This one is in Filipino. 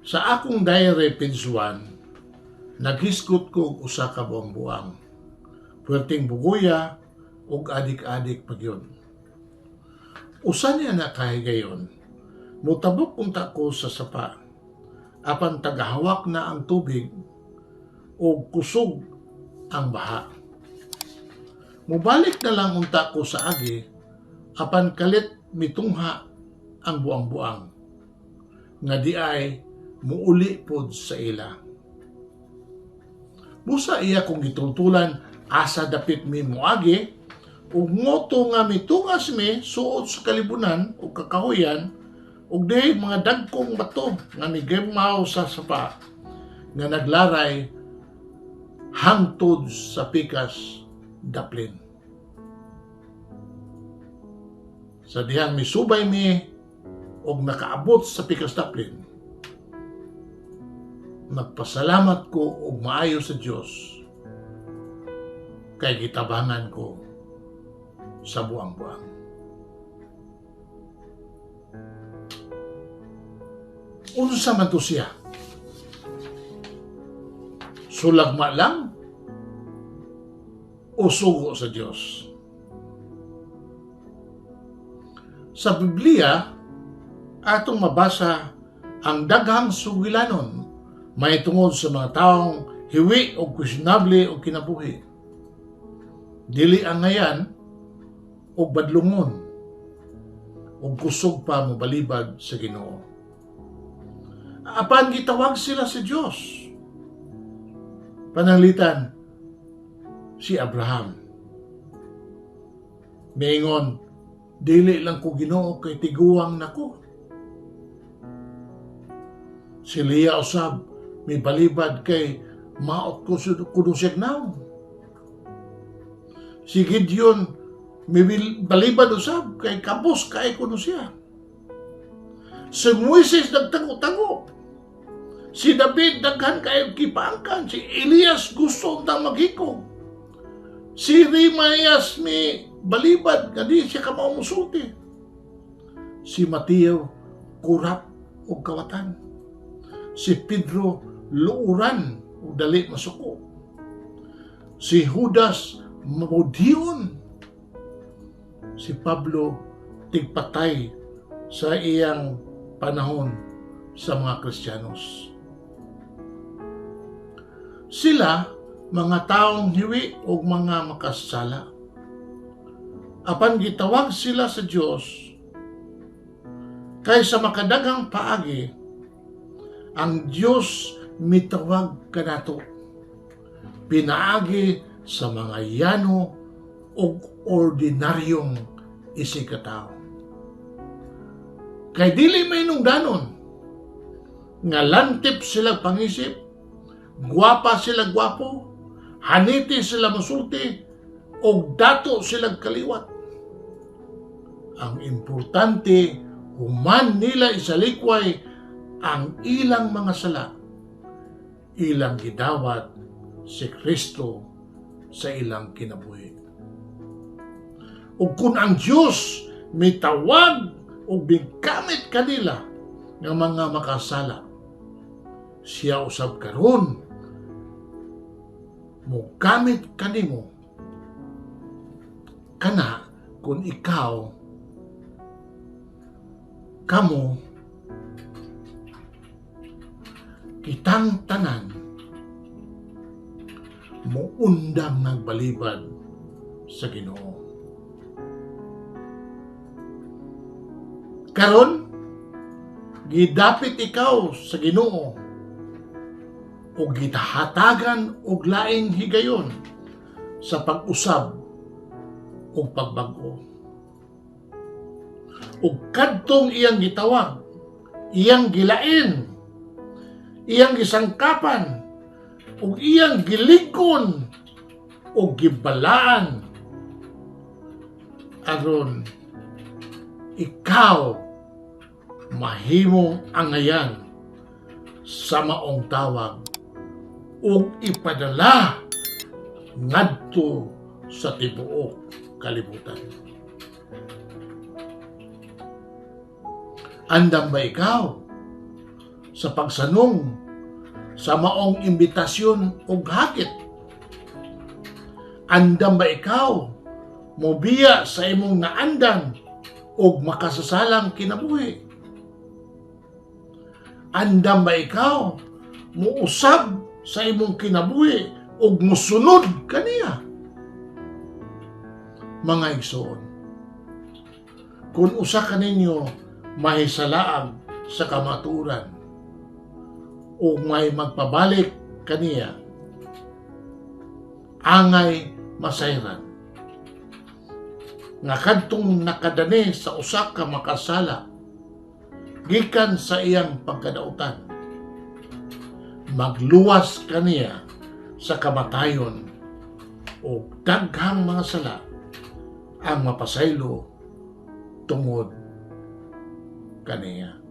Sa akong diary page 1, naghiskot ko og usa ka buang-buang. Puwerteng buguya ug adik-adik pagyon. Usa niya na kahigayon, mutabok unta ko sa sapa. Apan tagahawak na ang tubig ug kusog ang baha. Mubalik na lang unta ko sa agi, apan kalit mitungha ang buang-buang. Nga di ay muuli pod sa ila. Busa iya kong gitultulan asa dapit mi muagi ug ngoto nga mitungas mi suot sa kalibunan ug kakahuyan ug dihay mga dagkong bato nga migemaw sa sapa nga naglaray hangtod sa pikas daplin. Sa dihang misubay mi og nakaabot sa pikas daplin, nagpasalamat ko og maayo sa Dios kay gitabangan ko sa buang-buang. Unsa man to siya? Sulagma lang o sugo sa Dios? Sa Biblia, atong mabasa ang daghang sugilanon may tungod sa mga taong hiwi o questionable o kinabuhi. Dili ang ngayan o badlungon o kusog pa mobalibad sa Ginoo. Apan gitawag sila sa Dios. Pananglitan si Abraham. Miingon, dili lang ko Ginoo kay tiguang nako. Si Leah usab may balibad kay maot ko kudusyag now. Si Gideon may balibad usab kay kapos kay kuno siya. Si Moises nagtago-tago. Si David daghan kay kipaangkan. Si Elias gusto untang maghikog. Si Rimayas may balibad nga di siya kamausulti. Si Mateo kurap o kawatan. Si Pedro luuran o dali masuko. Si Judas mabudhiyon. Si Pablo tigpatay sa iyang panahon sa mga Kristiyanos. Sila mga taong hiwi o mga makasala. Apan gitawag sila sa Dios kaysa makadagang paagi, ang Dios mitawag kanato pinaagi sa mga yano o ordinaryong isikataw. Kay dili may nungdanon nga lantip sila pangisip, gwapa sila gwapo, haniti sila masulti, o dato sila kaliwat. Ang importante, human nila isalikway ang ilang mga sala, ilang gidawat si Kristo sa ilang kinabuhi. Ug kung ang Dios may tawag o bigkamit kanila ng mga makasala, siya usab karon mo gamit kanimo kana kung ikaw kamo kitang tanan mo undang nagbalibad sa Ginoo. Karon gidapit ikaw sa Ginoo o gitahatagan og laing higayon sa pag-usab o pagbag-o. Ug kadtong iyang gitawag, iyang gilain, iyang gisangkapan, ug iyang gilikon o gibalaan aron ikaw mahimong angayan sa maong tawag ug ipadala ngadto sa tibuok kalibutan. Andam ba ikaw sa pagsanong sa maong imbitasyon ug hakit. Andam ba ikaw mobiya sa imong naandan ug makasasalang kinabuhi? Andam ba ikaw muusab sa imong kinabuhi ug musunod kaniya? Mga igsoon, kung usa ka ninyo mahisalaag sa kamaturan o may magpabalik kaniya, angay masayran nga kadtong nakadani sa usa ka makasala gikan sa iyang pagkadautan, magluwas kaniya sa kamatayon o daghang mga sala ang mapasaylo tungod kaniya.